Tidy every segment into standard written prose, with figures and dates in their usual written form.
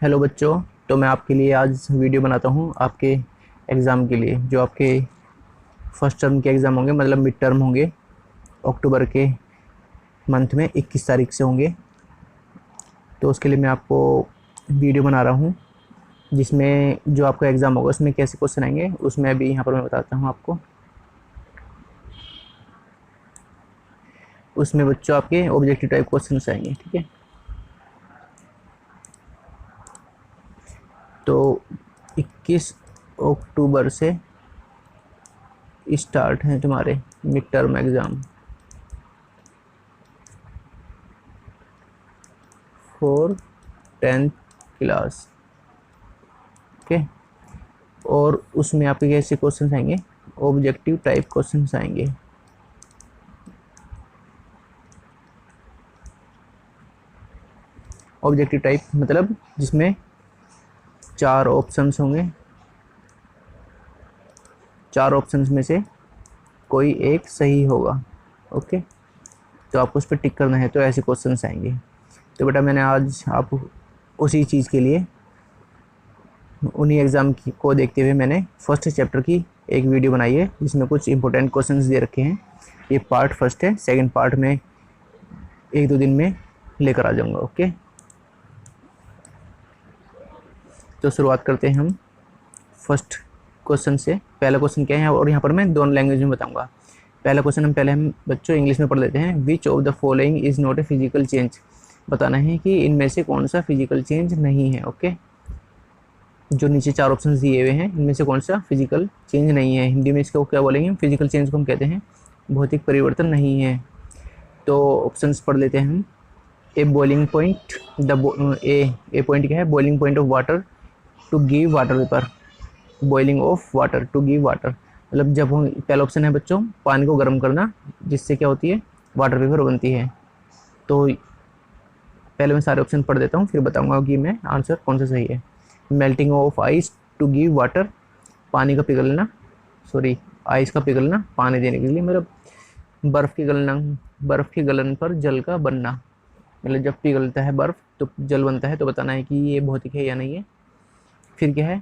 Hello बच्चों। तो मैं आपके लिए आज वीडियो बनाता हूँ आपके एग्ज़ाम के लिए, जो आपके फर्स्ट टर्म के एग्ज़ाम होंगे, मतलब मिड टर्म होंगे। अक्टूबर के मंथ में 21 तारीख से होंगे। तो उसके लिए मैं आपको वीडियो बना रहा हूँ, जिसमें जो आपका एग्ज़ाम होगा उसमें कैसे क्वेश्चन आएंगे उसमें अभी यहाँ पर मैं बताता हूँ आपको। उसमें बच्चों आपके ऑब्जेक्टिव टाइप क्वेश्चन आएंगे, ठीक है। तो 21 अक्टूबर से स्टार्ट हैं तुम्हारे mid term exam for 10th class, okay. और उसमें आपके कैसे क्वेश्चन आएंगे? ऑब्जेक्टिव टाइप क्वेश्चन आएंगे। ऑब्जेक्टिव टाइप मतलब जिसमें 4 ऑप्शंस होंगे, 4 ऑप्शंस में से कोई एक सही होगा, ओके। तो आपको उस पर टिक करना है, तो ऐसे क्वेश्चन आएंगे। तो बेटा मैंने आज आप उसी चीज़ के लिए, उन्हीं एग्ज़ाम की को देखते हुए मैंने फर्स्ट चैप्टर की एक वीडियो बनाई है, जिसमें कुछ इंपॉर्टेंट क्वेश्चंस दे रखे हैं। ये पार्ट फर्स्ट है, सेकंड पार्ट में 1-2 दिन में लेकर आ जाऊंगा, ओके। तो शुरुआत करते हैं हम फर्स्ट क्वेश्चन से। पहला क्वेश्चन क्या है, और यहाँ पर मैं दोनों लैंग्वेज में बताऊंगा। पहला क्वेश्चन हम बच्चों इंग्लिश में पढ़ लेते हैं। विच of the following is not a physical change. बताना है कि इनमें से कौन सा फिजिकल चेंज नहीं है, ओके। जो नीचे 4 ऑप्शन दिए हुए हैं, इनमें से कौन सा फिजिकल चेंज नहीं है। हिंदी में इसको क्या बोलेंगे? फिजिकल चेंज को हम कहते हैं भौतिक परिवर्तन नहीं है। तो ऑप्शंस पढ़ लेते हैं हम। A boiling point, A point क्या है? Boiling point of water to give water vapour. Boiling of water to give water, मतलब जब हम, पहला ऑप्शन है बच्चों पानी को गर्म करना, जिससे क्या होती है? वाटर वेपर बनती है। तो पहले मैं सारे ऑप्शन पढ़ देता हूँ, फिर बताऊंगा कि मैं आंसर कौन सा सही है। Melting of ice to give water, पानी का पिघलना, सॉरी आइस का पिघलना पानी देने के लिए, मतलब बर्फ़ की गलन पर जल का बनना, मतलब जब पिघलता है बर्फ़ तो जल बनता है। तो बताना है कि ये भौतिक है या नहीं है। फिर क्या है?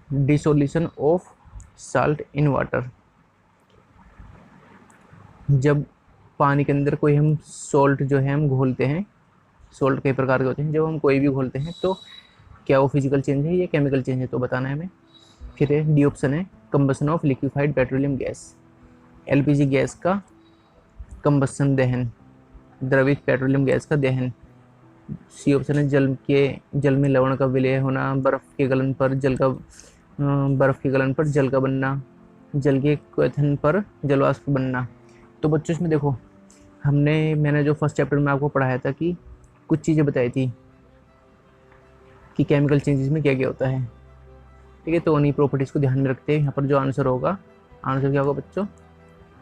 Dissolution of salt in water, जब पानी के अंदर कोई हम सॉल्ट जो है हम घोलते हैं, सॉल्ट कई प्रकार के होते हैं, जब हम कोई भी घोलते हैं तो क्या वो फिजिकल चेंज है या केमिकल चेंज है, तो बताना है हमें। फिर है डी ऑप्शन है combustion of liquefied petroleum gas, LPG gas का कंबसन दहन, द्रवित पेट्रोलियम गैस का दहन। सी ऑप्शन है जल में लवण का विलय होना, बर्फ के गलन पर जल का बनना, जल के क्वथन पर जलवाष्प बनना। तो बच्चों इसमें देखो, मैंने जो फर्स्ट चैप्टर में आपको पढ़ाया था कि कुछ चीज़ें बताई थी कि केमिकल चेंजेस में क्या क्या होता है, ठीक है। तो उन्हीं प्रॉपर्टीज़ को ध्यान में रखते हैं यहाँ पर जो आंसर होगा, आंसर क्या होगा बच्चों?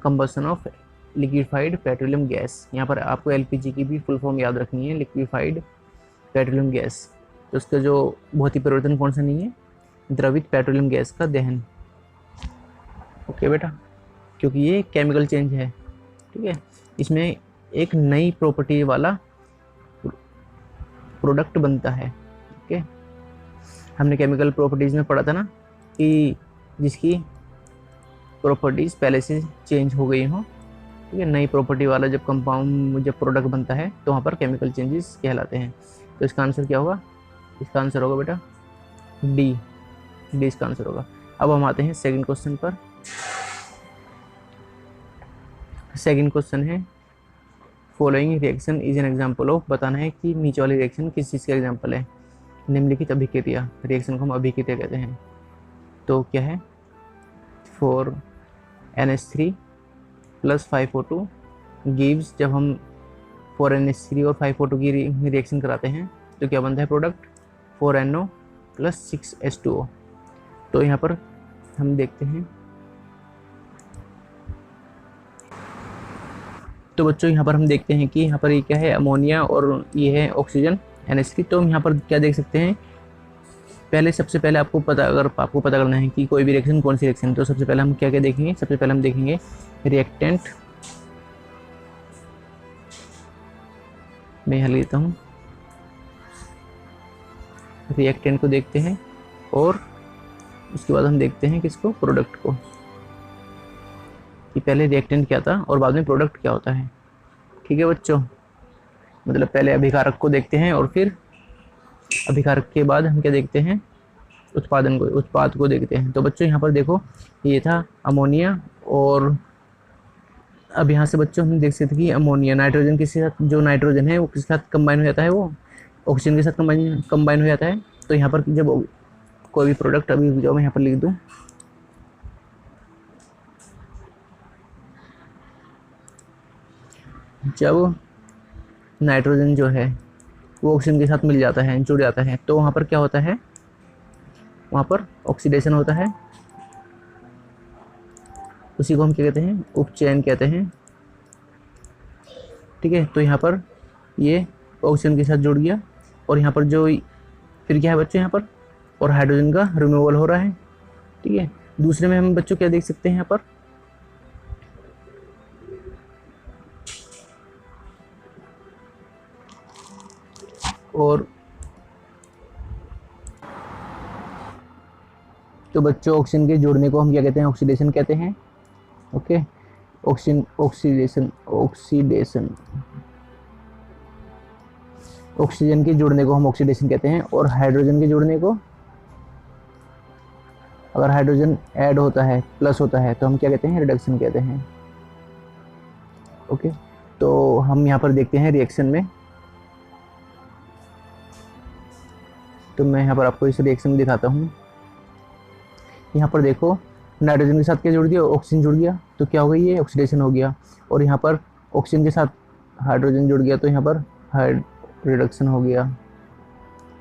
Combustion of liquefied petroleum gas. यहाँ पर आपको एलपीजी की भी फुल फॉर्म याद रखनी है, लिक्विफाइड पेट्रोलियम गैस। तो उसका जो भौतिक परिवर्तन कौन सा नहीं है? द्रवित पेट्रोलियम गैस का दहन, ओके बेटा, क्योंकि ये केमिकल चेंज है, ठीक है। इसमें एक नई प्रॉपर्टी वाला प्रोडक्ट बनता है, ओके। हमने केमिकल प्रॉपर्टीज़ में पढ़ा था ना कि जिसकी प्रॉपर्टीज़ पहले से चेंज हो गई हों, ठीक है। नई प्रॉपर्टी वाला जब कंपाउंड, जब प्रोडक्ट बनता है तो वहाँ पर केमिकल चेंजेस कहलाते हैं। तो इसका आंसर क्या होगा? इसका आंसर होगा बेटा डी, डी इसका आंसर होगा। अब हम आते हैं सेकंड क्वेश्चन पर। सेकंड क्वेश्चन है following reaction is an example of. बताना है कि नीचे वाली रिएक्शन किस चीज़ का एग्जाम्पल है। निम्नलिखित अभिक्रिया, रिएक्शन को हम अभिक्रिया कहते हैं। तो क्या है? 4NH3 प्लस 5O2 गिव्स, जब हम 4NH3 और 5O2 की रिएक्शन कराते हैं तो क्या बनता है प्रोडक्ट? 4NO plus 6H2O। तो यहाँ पर हम देखते हैं, तो बच्चों यहाँ पर हम देखते हैं कि यहाँ पर ये क्या है? अमोनिया, और ये है ऑक्सीजन NH3। तो हम यहाँ पर क्या देख सकते हैं? सबसे पहले अगर आपको पता करना है कि कोई भी रिएक्शन कौन सी रिएक्शन, तो सबसे पहले हम क्या क्या देखेंगे? सबसे पहले हम देखेंगे रिएक्टेंट। मैं यहाँ लेता हूँ रिएक्टेंट को देखते हैं और उसके बाद हम देखते हैं किसको, प्रोडक्ट को, कि पहले रिएक्टेंट क्या था और बाद में प्रोडक्ट क्या होता है। ठीक है बच्चों, मतलब पहले अभिकारक को देखते हैं और फिर अभिकारक के बाद हम क्या देखते हैं, उत्पाद को देखते हैं। तो बच्चों यहाँ पर देखो, ये था अमोनिया, और अब यहाँ से बच्चों हम देख सकते हैं कि अमोनिया नाइट्रोजन के साथ, जो नाइट्रोजन है वो किसके साथ कंबाइन हो जाता है, वो ऑक्सीजन के साथ कंबाइन हो जाता है। तो यहाँ पर जब कोई भी प्रोडक्ट, अभी जो मैं यहाँ पर लिख दूँ, जब नाइट्रोजन जो है वो ऑक्सीजन के साथ मिल जाता है, जुड़ जाता है, तो वहाँ पर क्या होता है, वहाँ पर ऑक्सीडेशन होता है। उसी को हम क्या कहते हैं, उपचयन कहते हैं। ठीक है, तो यहाँ पर ये ऑक्सीजन के साथ जुड़ गया, और यहाँ पर जो फिर क्या है बच्चों, यहाँ पर और हाइड्रोजन का रिमूवल हो रहा है। ठीक है, दूसरे में हम बच्चों क्या देख सकते हैं यहाँ पर, और तो बच्चों ऑक्सीजन के जुड़ने को हम क्या कहते हैं, ऑक्सीडेशन कहते हैं। ओके, ऑक्सीडेशन ऑक्सीजन के जुड़ने को हम ऑक्सीडेशन कहते हैं, और हाइड्रोजन के जुड़ने को, अगर हाइड्रोजन ऐड होता है, प्लस होता है, तो हम क्या कहते हैं, रिडक्शन कहते हैं। ओके, तो हम यहाँ पर देखते हैं रिएक्शन में, तो मैं यहाँ पर आपको इस रिएक्शन दिखाता हूँ। यहाँ पर देखो, नाइट्रोजन के साथ क्या जुड़ गया, ऑक्सीजन जुड़ गया, तो क्या हो गई, ये ऑक्सीडेशन हो गया। और यहाँ पर ऑक्सीजन के साथ हाइड्रोजन जुड़ गया, तो यहाँ पर रिडक्शन हो गया।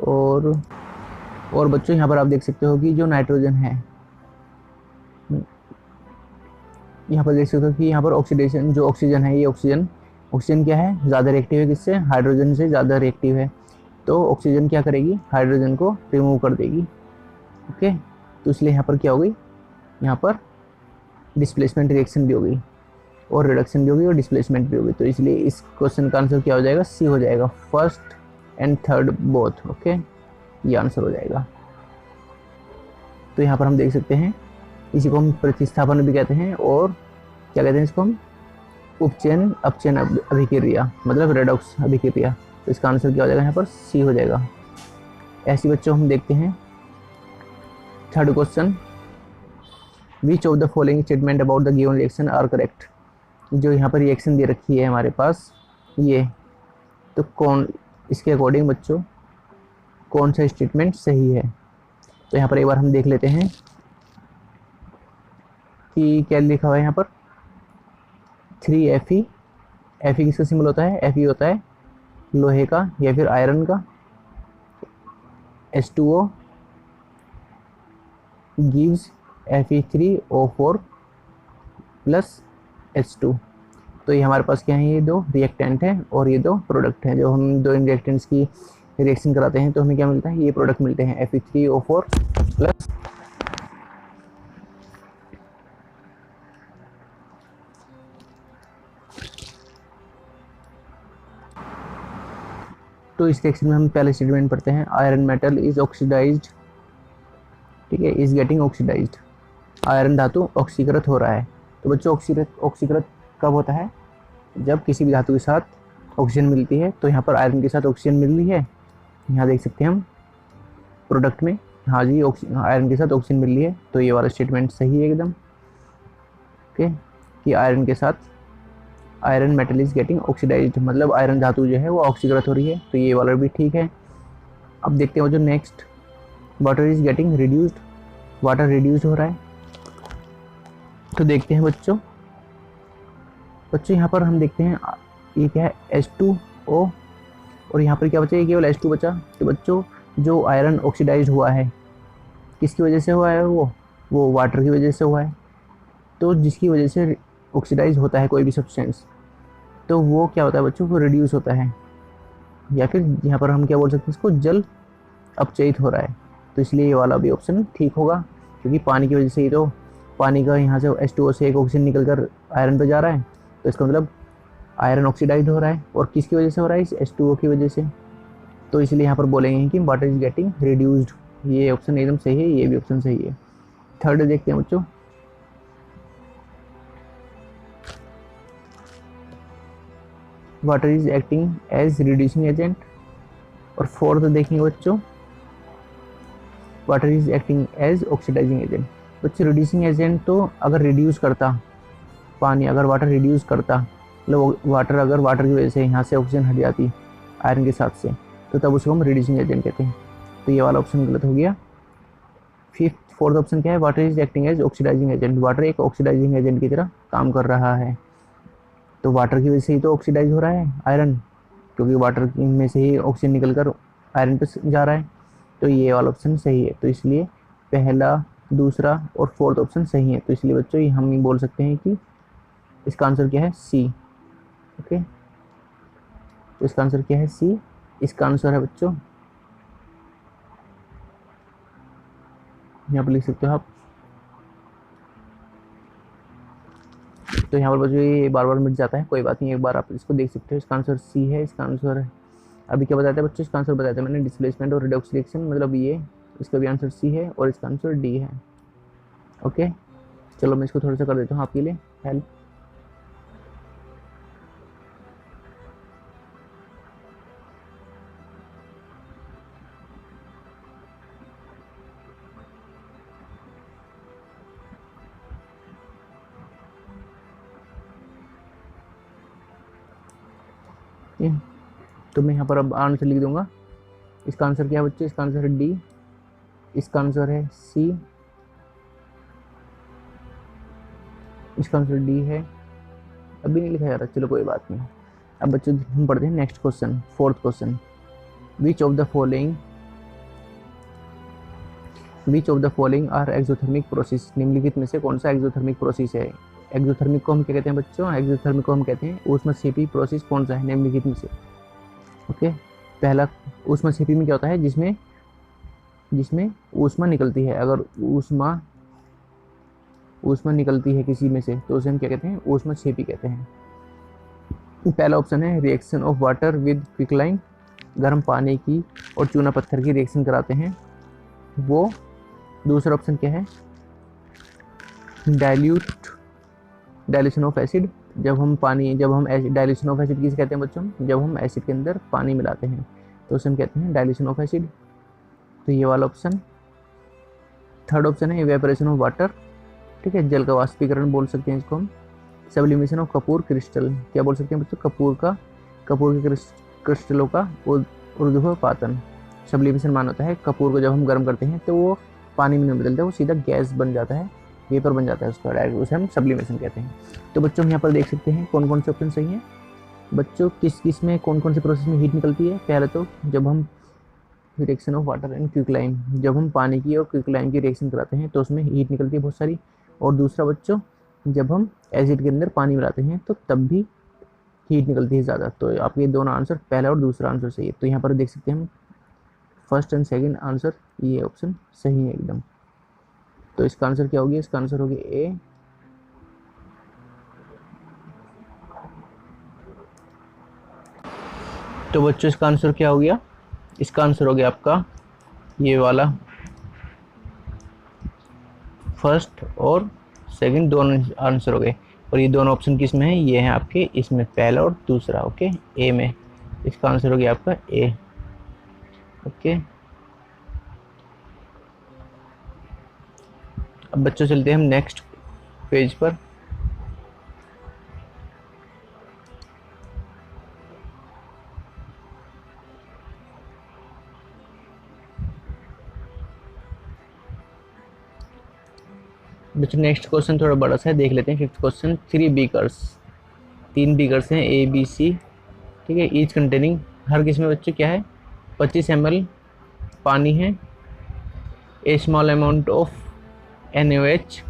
और बच्चों यहाँ पर आप देख सकते हो कि जो नाइट्रोजन है, यहाँ पर देख सकते हो कि यहाँ पर ऑक्सीडेशन, जो ऑक्सीजन है, ये ऑक्सीजन क्या है, ज़्यादा रिएक्टिव है, किससे, हाइड्रोजन से ज़्यादा रिएक्टिव है। तो ऑक्सीजन क्या करेगी, हाइड्रोजन को रिमूव कर देगी। ओके, तो इसलिए यहाँ पर क्या हो गई, यहाँ पर डिस्प्लेसमेंट रिएक्शन भी हो गई, और रिडक्शन भी होगी, और डिस्प्लेसमेंट भी होगी। तो इसलिए इस क्वेश्चन का आंसर क्या हो जाएगा, सी हो जाएगा, first and third both. Okay, ये आंसर हो जाएगा। तो यहाँ पर हम देख सकते हैं, इसी को हम प्रतिस्थापन भी कहते हैं, और क्या कहते हैं इसको हम, उपचयन अपचयन अभिक्रिया, मतलब रेडॉक्स अभिक्रिया। तो इसका आंसर क्या हो जाएगा, यहाँ पर सी हो जाएगा। ऐसे बच्चों हम देखते हैं third question, which of the following statement about the given reaction are correct. जो यहाँ पर रिएक्शन दे रखी है हमारे पास ये, तो कौन, इसके अकॉर्डिंग बच्चों कौन सा स्टेटमेंट सही है। तो यहाँ पर एक बार हम देख लेते हैं कि क्या लिखा हुआ है यहाँ पर, 3Fe। Fe किसका सिंबल होता है, Fe होता है लोहे का या फिर आयरन का। H2O gives Fe3O4 plus H2। तो ये हमारे पास क्या है, ये दो रिएक्टेंट हैं और ये दो प्रोडक्ट हैं। जो हम दो इन रिएक्टेंट्स की रिएक्शन कराते हैं तो हमें क्या मिलता है, ये प्रोडक्ट मिलते हैं, Fe3O4 प्लस। तो इस रिएक्शन में हम पहले स्टेटमेंट पढ़ते हैं, आयरन मेटल इज ऑक्सीडाइज्ड। ठीक है, इज गेटिंग ऑक्सीडाइज्ड, आयरन धातु ऑक्सीकृत हो रहा है। तो बच्चों ऑक्सीकृत कब होता है, जब किसी भी धातु के साथ ऑक्सीजन मिलती है। तो यहाँ पर आयरन के साथ ऑक्सीजन मिल रही है, यहाँ देख सकते हैं हम प्रोडक्ट में, हाँ जी आयरन के साथ ऑक्सीजन मिल रही है। तो ये वाला स्टेटमेंट सही है एकदम। ओके, कि आयरन के साथ, iron metal is getting oxidised, मतलब आयरन धातु जो है वो ऑक्सीकृत हो रही है। तो ये वाला भी ठीक है। अब देखते हैं जो next, water is getting reduced, water reduce हो रहा है। तो देखते हैं बच्चों यहाँ पर हम देखते हैं ये क्या है, H2O, और यहाँ पर क्या बचा, ये केवल H2 बचा। तो बच्चों जो आयरन ऑक्सीडाइज हुआ है किसकी वजह से हुआ है, वो वाटर की वजह से हुआ है। तो जिसकी वजह से ऑक्सीडाइज होता है कोई भी सब्सटेंस, तो वो क्या होता है बच्चों, वो रिड्यूस होता है, या फिर यहाँ पर हम क्या बोल सकते हैं इसको, जल अपचयित हो रहा है। तो इसलिए ये वाला भी ऑप्शन ठीक होगा, क्योंकि पानी की वजह से ही तो, पानी का यहाँ से H2O से एक ऑक्सीजन निकल कर आयरन पे जा रहा है। तो इसका मतलब आयरन ऑक्सीडाइज हो रहा है, और किसकी वजह से हो रहा है, इस H2O की वजह से। तो इसलिए यहाँ पर बोलेंगे कि वाटर इज गेटिंग रिड्यूस्ड। ये ऑप्शन एकदम सही है, ये भी ऑप्शन सही है। थर्ड देखते हैं बच्चों, water is acting as reducing agent. और फोर्थ देखेंगे बच्चों, water is acting as oxidising agent. बच्चों रिड्यूसिंग एजेंट तो अगर रिड्यूस करता पानी, अगर वाटर रिड्यूस करता, मतलब वाटर अगर वाटर की वजह से यहाँ से ऑक्सीजन हट जाती आयरन के साथ से, तो तब उसको हम रिड्यूसिंग एजेंट कहते हैं। तो ये वाला ऑप्शन गलत हो गया। फोर्थ ऑप्शन क्या है, water is acting as oxidising agent. Water एक ऑक्सीडाइजिंग एजेंट की तरह काम कर रहा है। तो वाटर की वजह से ही तो ऑक्सीडाइज हो रहा है आयरन, क्योंकि वाटर में से ही ऑक्सीजन निकलकर आयरन पे जा रहा है। तो ये वाला ऑप्शन सही है। तो इसलिए पहला, दूसरा और फोर्थ ऑप्शन सही है। तो इसलिए बच्चों ये हम बोल सकते हैं कि इसका आंसर क्या है, सी। ओके, तो इसका आंसर क्या है, सी। इसका आंसर है बच्चों, यहाँ पर लिख सकते हो आप। तो यहाँ पर बच्चों ये बार बार मिट जाता है, कोई बात नहीं, एक बार आप इसको देख सकते हो। इसका आंसर सी है। इसका आंसर अभी क्या बताया था बच्चों, इसका आंसर बताया था मैंने, डिस्प्लेसमेंट और रिडक्स रिएक्शन, मतलब ये, इसका भी आंसर सी है और इसका आंसर डी है। ओके, चलो मैं इसको थोड़ा सा कर देता हूँ आपके लिए हेल्प। तो मैं यहाँ पर अब आंसर लिख दूंगा। इसका आंसर क्या है बच्चे, इसका आंसर है डी। इसका आंसर है सी। इसका आंसर डी है। अभी नहीं लिखा जा रहा, चलो कोई बात नहीं। अब बच्चों हम पढ़ते हैं next question, fourth question. Which of the following are exothermic process. निम्नलिखित में से कौन सा एक्सोथर्मिक प्रोसेस है। एक्सोथर्मिक को हम क्या कहते हैं बच्चों, एक्सोथर्मिक को हम कहते हैं ऊष्मक्षेपी प्रोसेस। कौन सा है निम्नलिखित में से। ओके, पहला ऊष्मक्षेपी में क्या होता है, जिसमें ऊष्मा निकलती है। अगर ऊष्मा निकलती है किसी में से तो उसे हम क्या कहते हैं, ऊष्मक्षेपी कहते हैं। पहला ऑप्शन है रिएक्शन ऑफ वाटर विद क्विकलाइन। गर्म पानी की और चूना पत्थर की रिएक्शन कराते हैं वो। दूसरा ऑप्शन क्या है, डाइल्यूशन ऑफ एसिड। जब हम डाइल्यूशन ऑफ एसिड किसे कहते हैं बच्चों, जब हम एसिड के अंदर पानी मिलाते हैं तो उसे हम कहते हैं डाइल्यूशन ऑफ एसिड। तो ये वाला ऑप्शन। थर्ड ऑप्शन है इवेपोरेशन ऑफ वाटर, ठीक है, जल का वाष्पीकरण बोल सकते हैं इसको हम। सब्लिमेशन ऑफ कपूर क्रिस्टल, क्या बोल सकते हैं बच्चों, कपूर के क्रिस्टलों का ऊर्ध्वपातन। सब्लिमेशन मान होता है कपूर को जब हम गर्म करते हैं तो वो पानी में नहीं बदलता, वो सीधा गैस बन जाता है, वेपर बन जाता है उसका डायरेक्ट, उसे हम सब्लिमेशन कहते हैं। तो बच्चों हम यहाँ पर देख सकते हैं कौन कौन से ऑप्शन सही हैं। बच्चों किस में कौन कौन से प्रोसेस में हीट निकलती है। पहले तो जब हम रिएक्शन ऑफ वाटर एंड क्विकलाइन, जब हम पानी की और क्विकलाइन की रिएक्शन कराते हैं तो उसमें हीट निकलती है बहुत सारी। और दूसरा बच्चों, जब हम एसिड के अंदर पानी मिलाते हैं तो तब भी हीट निकलती है ज़्यादा। तो आपके दोनों आंसर, पहला और दूसरा आंसर सही है। तो यहाँ पर देख सकते हैं हम फर्स्ट एंड सेकंड आंसर, ये ऑप्शन सही है एकदम। तो इसका आंसर क्या हो गया, इसका आंसर हो गया ए। तो बच्चों इसका आंसर क्या हो गया, इसका आंसर हो गया आपका ये वाला, फर्स्ट और सेकंड दोनों आंसर हो गए। और ये दोनों ऑप्शन किस में है, ये है आपके इसमें, पहला और दूसरा। ओके, ए में। इसका आंसर हो गया आपका ए। ओके, अब बच्चों चलते हैं हम नेक्स्ट पेज पर। बच्चों नेक्स्ट क्वेश्चन थोड़ा बड़ा सा है, देख लेते हैं। फिफ्थ क्वेश्चन, 3 बीकर्स, 3 बीकर्स हैं ए बी सी, ठीक है, ईच कंटेनिंग, हर किस में बच्चों क्या है, 25 ml पानी है, a small amount of NaOH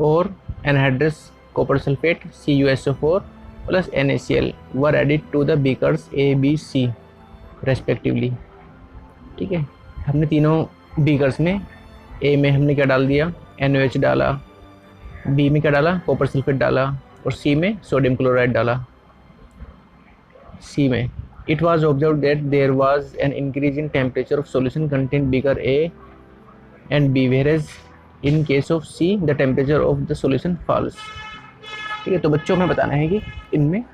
और anhydrous copper sulphate CuSO4 plus NaCl were added to the beakers A B C respectively. ठीक है, हमने तीनों बीकर्स में, ए में हमने क्या डाल दिया, NaOH डाला, बी में क्या डाला, कॉपर सल्फेट डाला, और सी में सोडियम क्लोराइड डाला। सी में it was observe that there was an increase in temperature of solution content beaker A and B, whereas in case of C the temperature of the solution falls। ठीक है, तो बच्चों में बताना है कि इनमें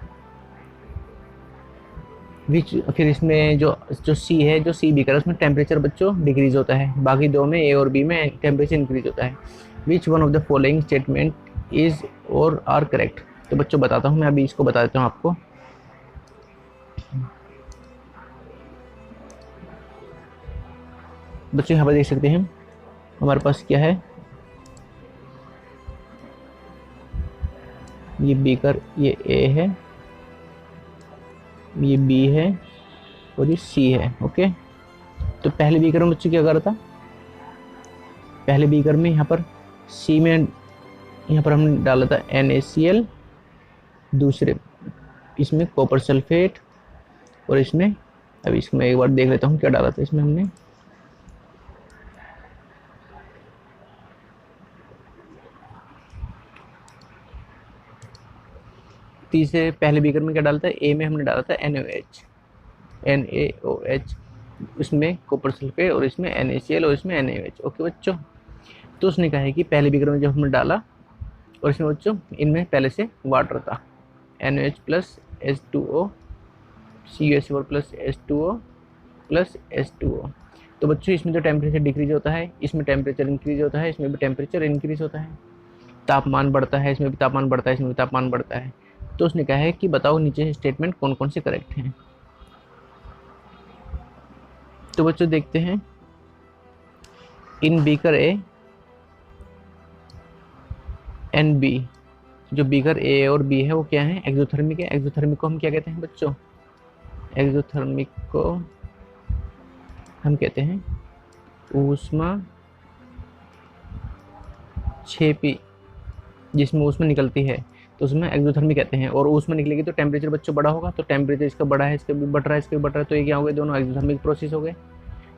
विच, फिर इसमें जो जो सी है, जो सी बीकर है उसमें टेम्परेचर बच्चों डिक्रीज होता है, बाकी दो में ए और बी में टेम्परेचर इंक्रीज होता है। Which one of the following statement is और आर करेक्ट। तो बच्चों बताता हूँ मैं, अभी इसको बता देता हूँ आपको। बच्चों यहाँ पर देख सकते हैं हमारे पास क्या है, ये बीकर, ये ए है, ये बी है और ये सी है। ओके, तो पहले बीकर में बच्चों क्या कर रहा था, पहले बीकर में यहाँ पर सी में यहाँ पर हमने डाला था NaCl, दूसरे इसमें कॉपर सल्फेट, और इसमें अभी इसमें एक बार देख लेता हूँ क्या डाला था इसमें हमने। तीसरे पहले बीकर में क्या डाला था, ए में हमने डाला था NaOH, उसमें कॉपर सल्फेट और इसमें NaCl और इसमें NaOH। ओके बच्चों, तो उसने कहा है कि पहले बीकर में जब हमने डाला और इसमें बच्चों इनमें पहले से वाटर था, NaOH plus H2O, CuSO4 plus H2O plus H2O। तो बच्चों इसमें जो टेम्परेचर डिक्रीज होता है, इसमें टेम्परेचर इंक्रीज होता है, इसमें भी टेम्परेचर इंक्रीज होता है, तापमान बढ़ता है, इसमें भी तापमान बढ़ता है, इसमें भी तापमान बढ़ता है। तो उसने कहा है कि बताओ नीचे स्टेटमेंट कौन कौन से करेक्ट हैं। तो बच्चों देखते हैं, इन बीकर ए एंड बी, जो बीकर ए और बी है वो क्या है, एक्सोथर्मिक है। एक्सोथर्मिक को हम क्या कहते हैं बच्चों, एक्सोथर्मिक को हम कहते हैं ऊष्मा क्षेपी, जिसमें ऊष्मा निकलती है तो उसमें एक्सोथर्मिक कहते हैं। और ऊष्मा निकलेगी तो टेम्परेचर बच्चों बड़ा होगा, तो टेम्परेचर इसका बड़ा है, इसका भी बढ़ रहा है, इसका भी बढ़ रहा है, तो ये क्या हो गए, दोनों एक्सोथर्मिक प्रोसेस हो गए।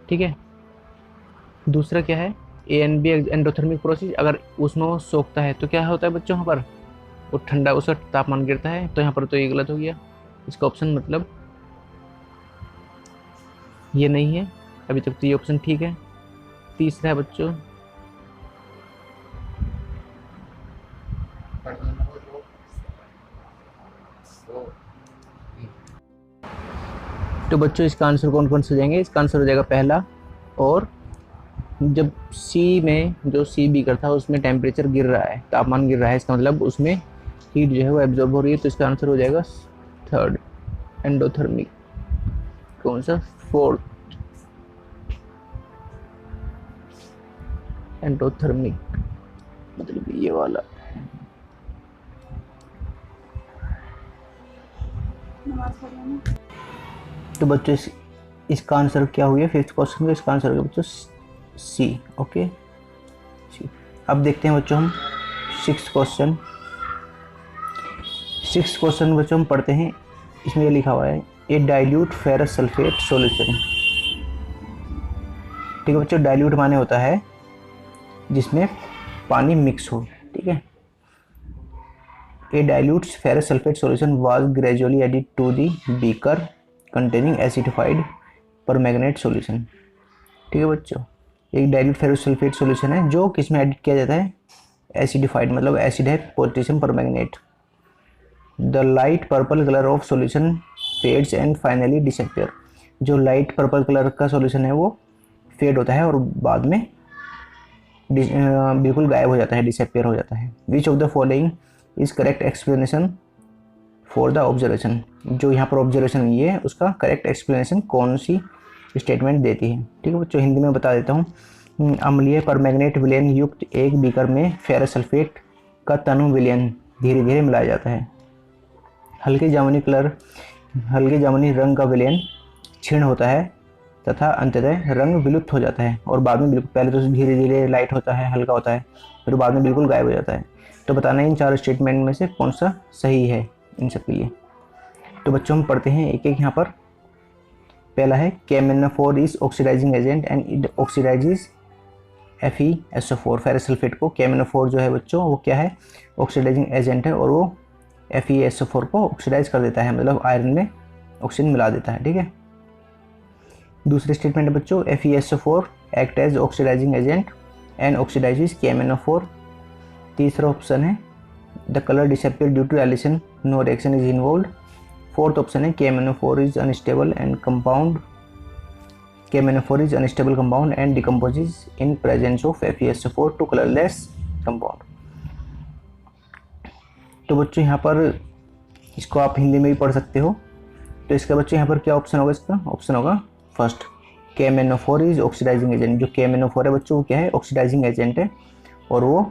ठीक है, दूसरा क्या है, A and B endothermic process. अगर ऊष्मा वो सोखता है तो क्या होता है बच्चों, यहाँ पर वो ठंडा, उसका तापमान गिरता है, तो यहाँ पर तो ये गलत हो गया, इसका ऑप्शन मतलब ये नहीं है। अभी तक तो ये ऑप्शन ठीक है। तीसरा है बच्चों तो बच्चों इसका आंसर कौन कौन से हो जाएंगे, इसका आंसर हो जाएगा पहला। और जब सी में जो सी बीकर था उसमें टेम्परेचर गिर रहा है, तापमान गिर रहा है, इसका मतलब उसमें हीट जो है वो एब्जॉर्ब हो रही है, तो इसका आंसर हो जाएगा थर्ड, एंडोथर्मिक। कौन सा, फोर्थ, एंडोथर्मिक मतलब ये वाला। तो बच्चों इसका आंसर क्या हुआ, फिफ्थ क्वेश्चन का इसका आंसर हो गया बच्चों सी। ओके सी। अब देखते हैं बच्चों हम सिक्स्थ क्वेश्चन। सिक्स्थ क्वेश्चन बच्चों हम पढ़ते हैं, इसमें ये लिखा हुआ है a dilute ferrous sulphate solution. ठीक है बच्चों, डाइल्यूट माने होता है जिसमें पानी मिक्स हो। ठीक है, a dilute ferrous sulphate solution was gradually added to the beaker containing acidified permanganate solution. ठीक है बच्चों, एक डाइल्यूट फेरस सल्फेट सॉल्यूशन है जो किस में एडिट किया जाता है, एसिडिफाइड मतलब एसिड है, potassium permanganate. The light purple colour of solution fades and finally disappear. जो लाइट पर्पल कलर का सॉल्यूशन है वो फेड होता है और बाद में बिल्कुल गायब हो जाता है, डिसअपियर हो जाता है। विच of the following is correct explanation for the observation. जो यहाँ पर ऑब्जर्वेशन हुई है उसका करेक्ट एक्सप्लेनेशन कौन सी स्टेटमेंट देती है। ठीक है बच्चों, हिंदी में बता देता हूँ। अम्लीय परमैंगनेट विलयन युक्त एक बीकर में फेरस सल्फेट का तनु विलयन धीरे धीरे मिलाया जाता है। हल्के जामुनी रंग का विलयन क्षीण होता है तथा अंततः रंग विलुप्त हो जाता है और बाद में बिल्कुल, पहले तो धीरे धीरे लाइट होता है, हल्का होता है, फिर बाद में बिल्कुल गायब हो जाता है। तो बताना है इन चार स्टेटमेंट में से कौन सा सही है इन सब के लिए। तो बच्चों हम पढ़ते हैं एक एक। यहाँ पर पहला है KMnO4 is oxidising agent and it oxidises FeSO4। Ferrous sulphate को KMnO4 जो है बच्चों वो क्या है, ऑक्सीडाइजिंग एजेंट है और वो FeSO4 को ऑक्सीडाइज कर देता है, मतलब आयरन में ऑक्सीजन मिला देता है, ठीक है। दूसरी स्टेटमेंट है बच्चों, FeSO4 act as oxidising agent and oxidises KMnO4। तीसरा ऑप्शन है the colour disappear due to elision, no reaction is involve. Fourth option है KMnO4 is unstable and compound, KMnO4 is unstable compound and decomposes in presence of FeSO4 to colourless compound. तो बच्चों यहाँ पर इसको आप हिंदी में भी पढ़ सकते हो। तो इसका बच्चों यहाँ पर क्या ऑप्शन होगा, इसका ऑप्शन होगा first KMnO4 is oxidising agent. जो KMnO4 है बच्चों वो क्या है, ऑक्सीडाइजिंग एजेंट है, और वो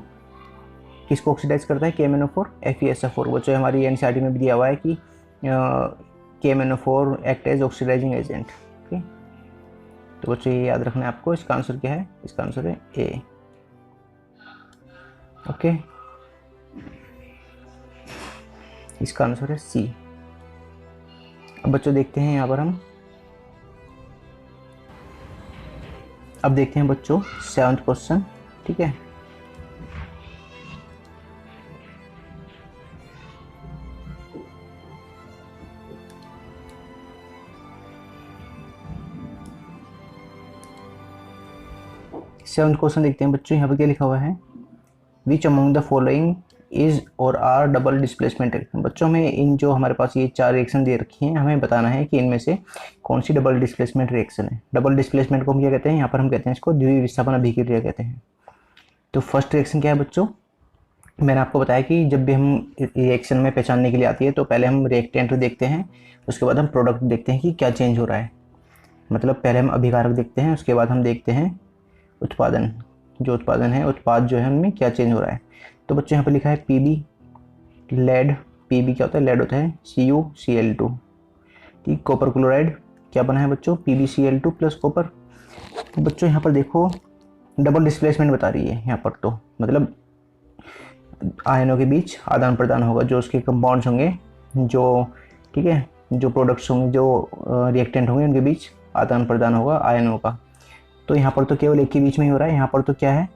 किसको ऑक्सीडाइज करता है, KMnO4 FeSO4। बच्चों हमारी NCERT में भी दिया हुआ है कि KMnO4 act as oxidising agent. Okay, तो बच्चों ये याद रखना है आपको। इसका आंसर क्या है, इसका आंसर है ए। ओके, इसका आंसर है सी। अब बच्चों देखते हैं यहाँ पर हम, अब देखते हैं बच्चों 7th क्वेश्चन, ठीक है। सेवंथ क्वेश्चन देखते हैं बच्चों, यहाँ पर क्या लिखा हुआ है, विच अमंग द फॉलोइंग इज और आर डबल डिस्प्लेसमेंट रिएक्शन। बच्चों में इन जो हमारे पास ये 4 रिएक्शन दे रखी हैं, हमें बताना है कि इनमें से कौन सी डबल डिस्प्लेसमेंट रिएक्शन है। डबल डिस्प्लेसमेंट को हम क्या कहते हैं, यहाँ पर हम कहते हैं इसको द्वितीय विस्थापन अभिक्रिया कहते हैं। तो फर्स्ट रिएक्शन क्या है बच्चों, मैंने आपको बताया कि जब भी हम रिएक्शन में पहचानने के लिए आती है तो पहले हम रिएक्टेंट देखते हैं, उसके बाद हम प्रोडक्ट देखते हैं कि क्या चेंज हो रहा है। मतलब पहले हम अभिकारक देखते हैं, उसके बाद हम देखते हैं उत्पादन, जो उत्पादन है, उत्पाद जो है उनमें क्या चेंज हो रहा है। तो बच्चों यहाँ पर लिखा है PB लेड। PB क्या होता है, लेड होता है, CuCl2, ठीक। कॉपर क्लोराइड क्या बना है बच्चों, PbCl2 प्लस कॉपर। तो बच्चों यहाँ पर देखो डबल डिस्प्लेसमेंट बता रही है यहाँ पर, तो मतलब आयनों के बीच आदान प्रदान होगा, जो उसके कंपाउंड्स होंगे, जो ठीक है, जो प्रोडक्ट्स होंगे, जो रिएक्टेंट होंगे, उनके बीच आदान प्रदान होगा आयनों का। तो यहाँ पर तो केवल एक के बीच में ही हो रहा है। यहाँ पर तो क्या है,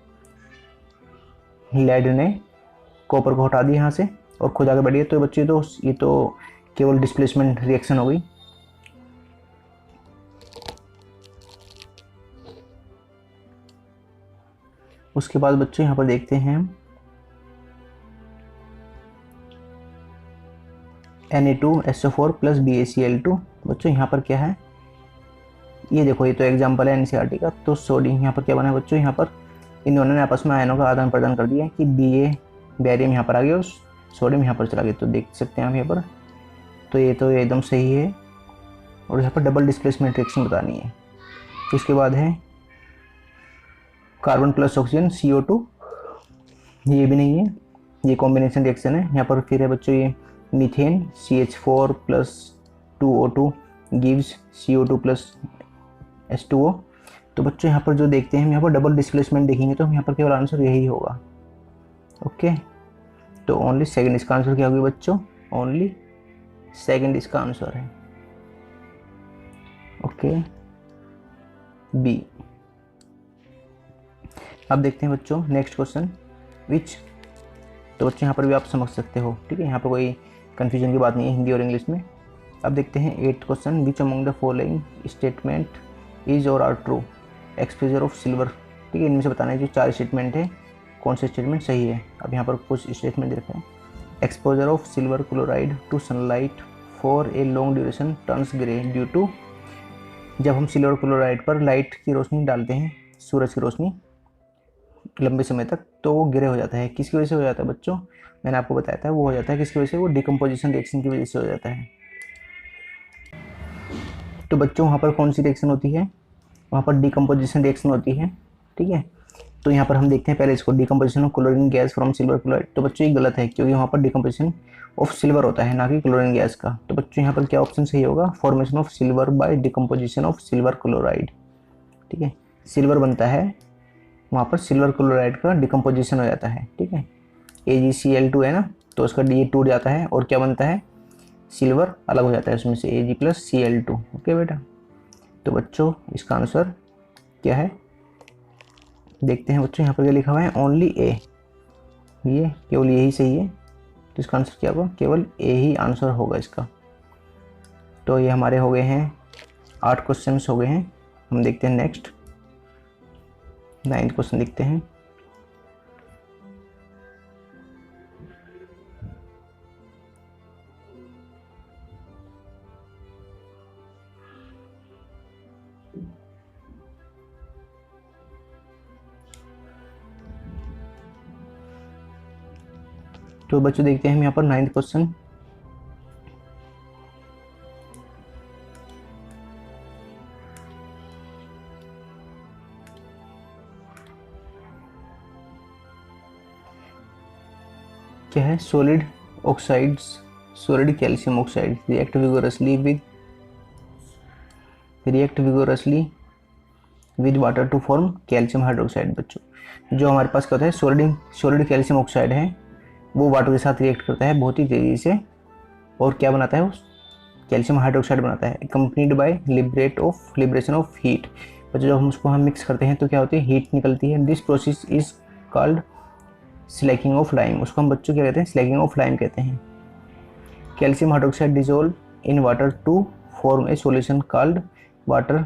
लेड ने कॉपर को हटा दिया यहाँ से और खुद आगे बढ़ी है। तो बच्चे तो ये तो केवल डिस्प्लेसमेंट रिएक्शन हो गई। उसके बाद बच्चे यहाँ पर देखते हैं Na2SO4 प्लस BaCl2। बच्चों यहाँ पर क्या है, ये देखो, ये तो एग्जाम्पल है NCERT का। तो सोडियम यहाँ पर क्या बना है बच्चों, यहाँ पर इन दोनों ने आपस में आयनों का आदान प्रदान कर दिया कि बेरियम यहाँ पर आ गया और सोडियम यहाँ पर चला गया। तो देख सकते हैं हम यहाँ पर, तो ये तो एकदम सही है। और यहाँ पर डबल डिस्प्लेसमेंट रिएक्शन बतानी है। तो इसके बाद है कार्बन प्लस ऑक्सीजन CO2, ये भी नहीं है, ये कॉम्बिनेशन रिएक्शन है। यहाँ पर फिर है बच्चों ये methane CH4 plus 2O2 gives CO2 plus H2O। तो बच्चों यहाँ पर जो देखते हैं हम, यहाँ पर डबल डिस्प्लेसमेंट देखेंगे तो हम यहाँ पर केवल आंसर यही होगा। ओके, तो ओनली सेकंड इसका आंसर क्या होगी बच्चों, ओनली सेकंड इसका आंसर है। Okay, B. अब देखते हैं बच्चों नेक्स्ट क्वेश्चन, विच। तो बच्चों यहाँ पर भी आप समझ सकते हो, ठीक है, यहाँ पर कोई कन्फ्यूजन की बात नहीं है हिंदी और इंग्लिश में। अब देखते हैं 8th question, which among the following statement is और are true, exposure of silver. ठीक है, इनमें से बताना है जो 4 स्टेटमेंट है कौन सा स्टेटमेंट सही है। अब यहाँ पर कुछ स्टेटमेंट दे रखा है, exposure of silver chloride to sunlight for a long duration turns grey due to. जब हम सिल्वर क्लोराइड पर लाइट की रोशनी डालते हैं, सूरज की रोशनी लंबे समय तक, तो वो ग्रे हो जाता है। किसकी वजह से हो जाता है बच्चों, मैंने आपको बताया था, वो हो जाता है किसकी वजह से, वो डिकम्पोजिशन रिएक्शन की वजह से हो जाता है। तो बच्चों वहाँ पर कौन सी रिएक्शन होती है, वहाँ पर डिकम्पोजिशन रिएक्शन होती है। ठीक है, तो यहाँ पर हम देखते हैं पहले इसको, decomposition of chlorine gas from silver chloride. तो बच्चों ये गलत है, क्योंकि वहाँ पर डिकम्पोजिशन ऑफ सिल्वर होता है, ना कि क्लोरीन गैस का। तो बच्चों यहाँ पर क्या ऑप्शन सही होगा, formation of silver by decomposition of silver chloride. ठीक है, सिल्वर बनता है, वहाँ पर सिल्वर क्लोराइड का डिकम्पोजिशन हो जाता है। ठीक है, AgCl2 है ना, तो उसका डी टूट जाता है और क्या बनता है, सिल्वर अलग हो जाता है उसमें से, Ag प्लस Cl2। ओके बेटा, तो बच्चों इसका आंसर क्या है, देखते हैं बच्चों यहाँ पर क्या लिखा हुआ है, ओनली ए। ये केवल यही सही है, तो इसका आंसर क्या होगा, केवल ए ही आंसर होगा इसका। तो ये हमारे हो गए हैं 8 क्वेश्चंस हो गए हैं। हम देखते हैं नेक्स्ट 9th क्वेश्चन देखते हैं। तो बच्चों देखते हैं हम यहाँ पर 9th क्वेश्चन। क्या है? Solid oxides, solid calcium oxide react vigorously with water to form calcium hydroxide. बच्चों जो हमारे पास क्या होता है, सॉलिड कैल्शियम ऑक्साइड है, वो वाटर के साथ रिएक्ट करता है बहुत ही तेज़ी से, और क्या बनाता है? वो कैल्शियम हाइड्रोक्साइड बनाता है, accompanied by liberation of heat. बच्चों जब हम उसको मिक्स करते हैं तो क्या होती है? हीट निकलती है। This process is called Slaking of lime. उसको हम बच्चों क्या कहते हैं? स्लैकिंग ऑफ लाइम कहते हैं। Calcium hydroxide dissolve in water to form a solution called water.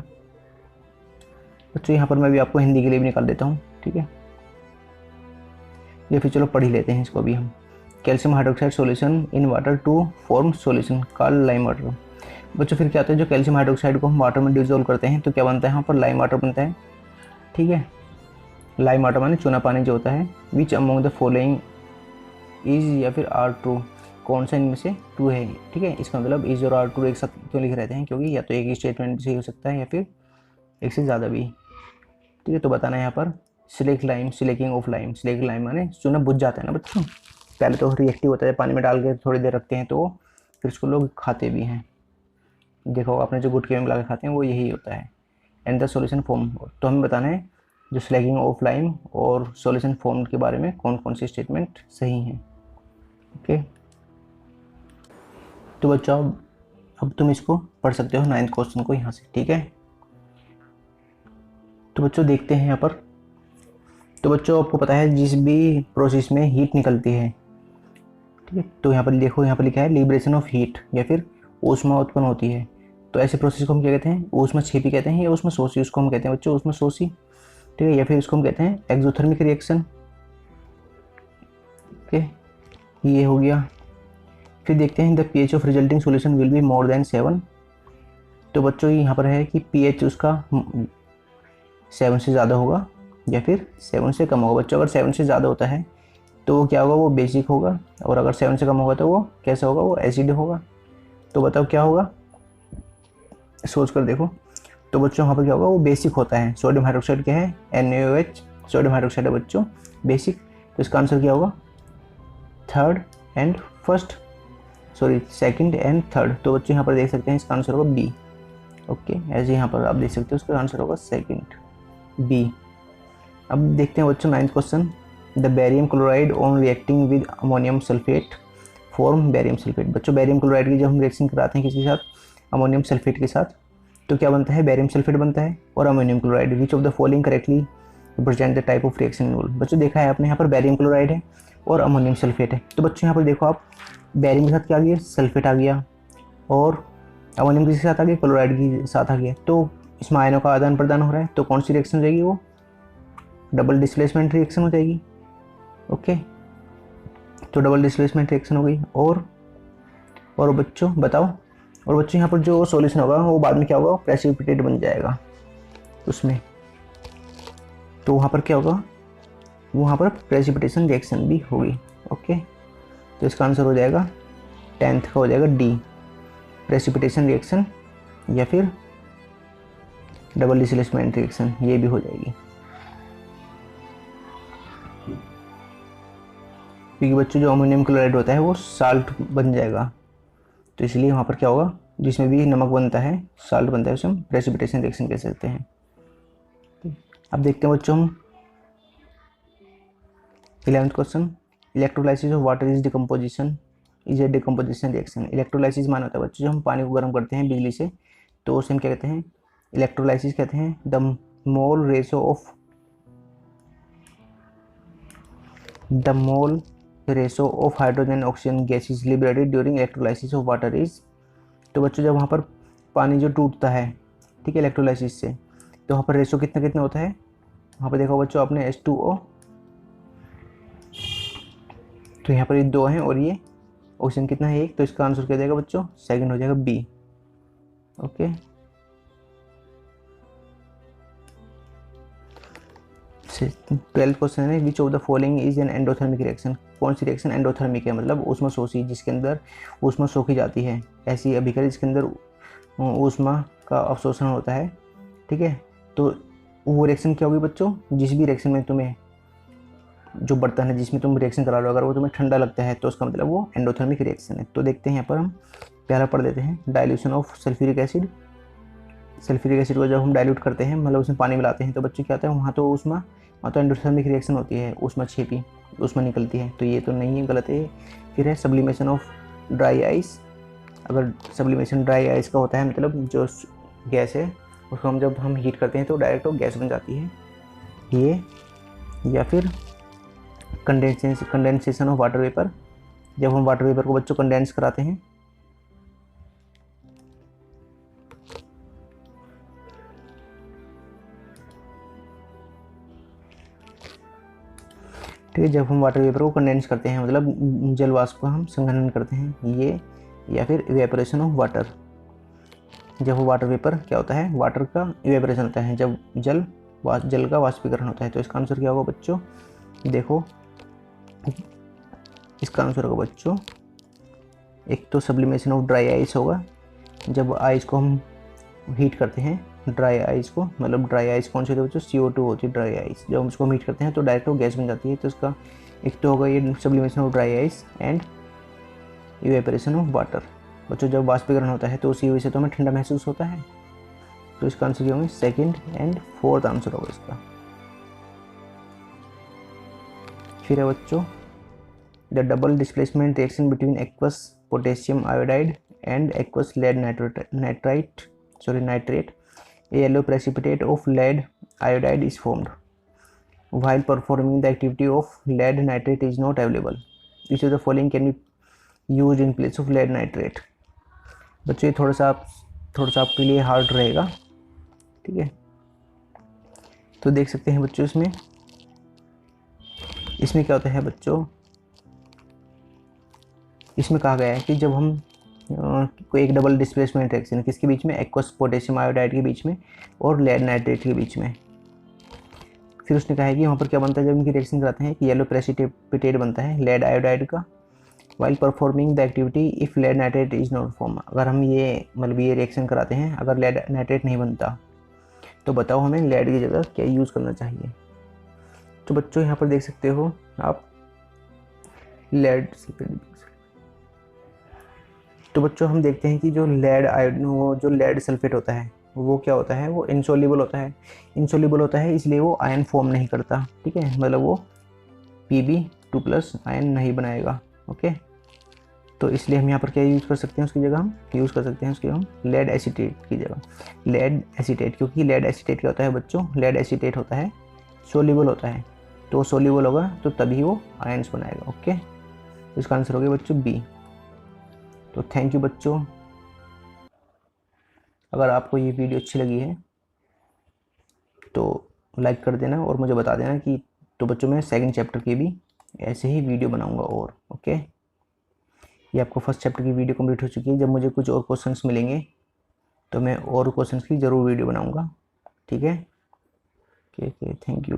बच्चों यहाँ पर मैं भी आपको हिंदी के लिए भी निकाल देता हूँ, ठीक है? ये फिर चलो पढ़ ही लेते हैं इसको भी हम। Calcium hydroxide solution in water to form solution called lime water. बच्चों फिर क्या होता है? जो कैल्शियम हाइड्रोक्साइड को हम वाटर में डिजोल्व करते हैं तो क्या बनता है? यहाँ पर लाइम वाटर बनता है, ठीक है? लाइम वाटर माने चूना पानी जो होता है। Which among the following is या फिर आर ट्रू, कौन सा इनमें से ट्रू है, ठीक है? इसका मतलब इज और आर ट्रू एक साथ क्यों लिखे रहते हैं? क्योंकि या तो एक ही स्टेटमेंट भी सही हो सकता है या फिर एक से ज़्यादा भी, ठीक है? तो बताना है यहाँ पर slaking of lime. Slack lime माने चूना बुझ जाता है ना बच्चों, पहले तो रिएक्टिव होता है, पानी में डाल के थोड़ी देर रखते हैं तो फिर उसको लोग खाते भी हैं। देखो आपने जो गुटके में मिला के खाते हैं वो यही होता है। एंड द सॉल्यूशन फॉर्म, तो हमें बताना है जो स्लैगिंग ऑफ लाइम और सॉल्यूशन फॉर्म के बारे में कौन कौन सी स्टेटमेंट सही हैं। ओके, तो बच्चों अब तुम इसको पढ़ सकते हो 9th क्वेश्चन को यहाँ से, ठीक है? तो बच्चों देखते हैं यहाँ पर। तो बच्चों आपको पता है जिस भी प्रोसेस में हीट निकलती है, ठीक है, तो यहाँ पर देखो, यहाँ पर लिखा है लिबरेशन ऑफ हीट या फिर ऊष्मा उत्पन्न होती है। तो ऐसे प्रोसेस को हम क्या कहते हैं? ऊष्मा क्षेपी कहते हैं या ऊष्मा शोषी, उसको हम कहते हैं बच्चों ऊष्मा शोषी, ठीक है? या फिर इसको हम कहते हैं एक्सोथर्मिक रिएक्शन। ओके, ये हो गया। फिर देखते हैं the pH of resulting solution will be more than 7। तो बच्चों यहाँ पर है कि पीएच उसका 7 से ज़्यादा होगा या फिर 7 से कम होगा। बच्चों अगर 7 से ज़्यादा होता है तो वो क्या होगा? वो बेसिक होगा, और अगर 7 से कम होगा तो वो कैसा होगा? वो एसिड होगा। तो बताओ क्या होगा? सोच कर देखो। तो बच्चों यहाँ पर क्या होगा? वो बेसिक होता है। सोडियम हाइड्रोक्साइड क्या है? NaOH सोडियम हाइड्रोक्साइड है बच्चों, बेसिक। तो इसका आंसर क्या होगा? Second and third. तो बच्चों यहाँ पर देख सकते हैं इसका आंसर होगा बी। ओके, ऐसे यहाँ पर आप देख सकते हो उसका आंसर होगा सेकंड, बी। अब देखते हैं बच्चों 9th question. The barium chloride on reacting with ammonium sulphate form barium sulphate. बच्चों बैरियम क्लोराइड की जब हम रिएक्शन कराते हैं किसके साथ? अमोनियम सल्फेट के साथ, तो क्या बनता है? बैरियम सल्फेट बनता है और ammonium chloride. Which of the following correctly represent the type of reaction involve. बच्चों देखा है आपने यहाँ पर बैरियम क्लोराइड है और अमोनियम सल्फेट है। तो बच्चों यहाँ पर देखो आप, बैरियम के साथ क्या आ गया? सल्फेट आ गया, और अमोनियम के साथ आ गया? क्लोराइड के साथ आ गया। तो इसमें आयनों का आदान प्रदान हो रहा है, तो कौन सी रिएक्शन हो जाएगी? वो डबल डिस्प्लेसमेंट रिएक्शन हो जाएगी। ओके, तो डबल डिस्प्लेसमेंट रिएक्शन हो गई। और बच्चों बताओ, और बच्चों यहाँ पर जो सॉल्यूशन होगा वो बाद में क्या होगा? प्रेसिपिटेट बन जाएगा उसमें। तो वहाँ पर क्या होगा? वहाँ पर प्रेसिपिटेशन रिएक्शन भी होगी। ओके, तो इसका आंसर हो जाएगा 10th का हो जाएगा डी, प्रेसिपिटेशन रिएक्शन या फिर डबल डिस्प्लेसमेंट रिएक्शन, ये भी हो जाएगी। क्योंकि बच्चों जो अमोनियम क्लोराइड होता है वो साल्ट बन जाएगा, तो इसलिए वहाँ पर क्या होगा? जिसमें भी नमक बनता है, साल्ट बनता है, उसे हम प्रेसिपिटेशन रिएक्शन कह सकते हैं। अब देखते हैं बच्चों हम 11th question. Electrolysis of water is decomposition is a decomposition reaction. Electrolysis माना होता है बच्चों जो हम पानी को गर्म करते हैं बिजली से, तो उसे हम क्या कहते हैं? इलेक्ट्रोलाइसिस कहते हैं। The mole ratio of hydrogen oxygen gas is liberated during electrolysis of water is तो बच्चों जब वहाँ पर पानी जो टूटता है, ठीक है, इलेक्ट्रोलाइसिस से, तो वहाँ पर रेशो कितना कितना होता है, वहाँ पर देखो बच्चों आपने H2O, तो यहाँ पर ये 2 हैं और ये ऑक्सीजन कितना है 1, तो इसका आंसर क्या जाएगा बच्चों, सेकंड हो जाएगा बी। ओके, 12th क्वेश्चन है विच of the following is an endothermic reaction. कौन सी रिएक्शन एंडोथर्मिक है, मतलब ऊष्माशोषी, जिसके अंदर ऊष्मा सोखी जाती है, ऐसी अभिक्रिया जिसके अंदर ऊष्मा का अवशोषण होता है, ठीक है। तो वो रिएक्शन क्या होगी बच्चों, जिस भी रिएक्शन में तुम्हें जो बर्तन है जिसमें तुम रिएक्शन करा लो, अगर वो तुम्हें ठंडा लगता है तो उसका मतलब वो एंडोथर्मिक रिएक्शन है। तो देखते हैं यहाँ पर हम पहला पढ़ देते हैं, dilution of sulphuric acid. Sulphuric acid को जब हम डाइल्यूट करते हैं, मतलब उसमें पानी मिलाते हैं, तो बच्चों क्या होता है, वहाँ तो एंडोथर्मिक रिएक्शन होती है, ऊष्मा छेपी ऊष्मा निकलती है, तो ये तो नहीं है, गलत है। फिर है सब्लिमेशन ऑफ ड्राई आइस। अगर सब्लिमेशन ड्राई आइस का होता है, मतलब जो गैस है उसको हम जब हम हीट करते हैं तो डायरेक्ट वो गैस बन जाती है, ये। या फिर कंडेंसेशन ऑफ वाटर वेपर, जब हम वाटर वेपर को बच्चों कंडेंस कराते हैं, ठीक है, जब हम वाटर वेपर को कंडेंस करते हैं, मतलब जल वाष्प का हम संघनन करते हैं, ये। या फिर इवेपोरेशन ऑफ वाटर, जब वो वाटर वेपर क्या होता है, वाटर का इवेपोरेशन होता है, जब जल का वाष्पीकरण होता है। तो इसका आंसर क्या होगा बच्चों, देखो इसका आंसर होगा बच्चों, एक तो सब्लिमेशन ऑफ ड्राई आइस होगा, जब आइस को हम हीट करते हैं, ड्राई आइस को, मतलब ड्राई आइस कौन सी होती है बच्चों, CO2 होती है ड्राई आइस, जब हम उसको हीट करते हैं तो डायरेक्ट वो गैस बन जाती है। तो इसका एक तो होगा ये sublimation of dry ice and evaporation of water. बच्चों जब वाष्पीकरण होता है तो उसी वजह से तो हमें ठंडा महसूस होता है। तो इसका आंसर क्या होंगे, सेकंड एंड फोर्थ आंसर होगा इसका। फिर है बच्चों the double displacement reaction between aqueous potassium iodide and aqueous lead nitrate, a yellow precipitate of lead iodide is formed while performing the activity of lead nitrate is not available. Which of the following can be used in place of lead nitrate? बच्चों ये थोड़ा सा आपके लिए hard रहेगा, ठीक है। तो देख सकते हैं बच्चों इसमें क्या होता है बच्चों, इसमें कहा गया है कि जब हम कोई एक डबल डिस्प्लेसमेंट रिएक्शन किसके बीच में, एक्वस पोटेशियम आयोडाइड के बीच में और लेड नाइट्रेट के बीच में। फिर उसने कहा है कि वहाँ पर क्या बनता है, जब इनकी रिएक्शन कराते हैं कि येलो प्रेसिपिटेट बनता है लेड आयोडाइड का, while performing the activity if lead nitrate is not form. अगर हम ये मतलब ये रिएक्शन कराते हैं, अगर लेड नाइट्रेट नहीं बनता, तो बताओ हमें लेड की जगह क्या यूज़ करना चाहिए। तो बच्चों यहाँ पर देख सकते हो आप लेड सल्फेट। तो बच्चों हम देखते हैं कि जो लेड सल्फेट होता है वो क्या होता है, वो इनसोल्यूबल होता है, इसलिए वो आयन फॉर्म नहीं करता, ठीक है, मतलब वो Pb2+ आयन नहीं बनाएगा। ओके, तो इसलिए हम यहाँ पर क्या यूज़ कर सकते हैं, उसकी जगह हम यूज़ कर सकते हैं उसकी हम लेड एसीटेट की जगह लेड एसीटेट, क्योंकि लेड एसीटेट क्या होता है बच्चों, लेड एसीटेट होता है सोल्यूबल होता है, तो सोल्यूबल होगा तो तभी वो आयन्स बनाएगा। ओके, तो इसका आंसर हो गया बच्चों बी। तो थैंक यू बच्चों, अगर आपको ये वीडियो अच्छी लगी है तो लाइक कर देना और मुझे बता देना कि, तो बच्चों मैं सेकंड चैप्टर की भी ऐसे ही वीडियो बनाऊंगा। और ओके, ये आपको फर्स्ट चैप्टर की वीडियो कंप्लीट हो चुकी है। जब मुझे कुछ और क्वेश्चंस मिलेंगे तो मैं और क्वेश्चंस की ज़रूर वीडियो बनाऊंगा, ठीक है। Okay, thank you.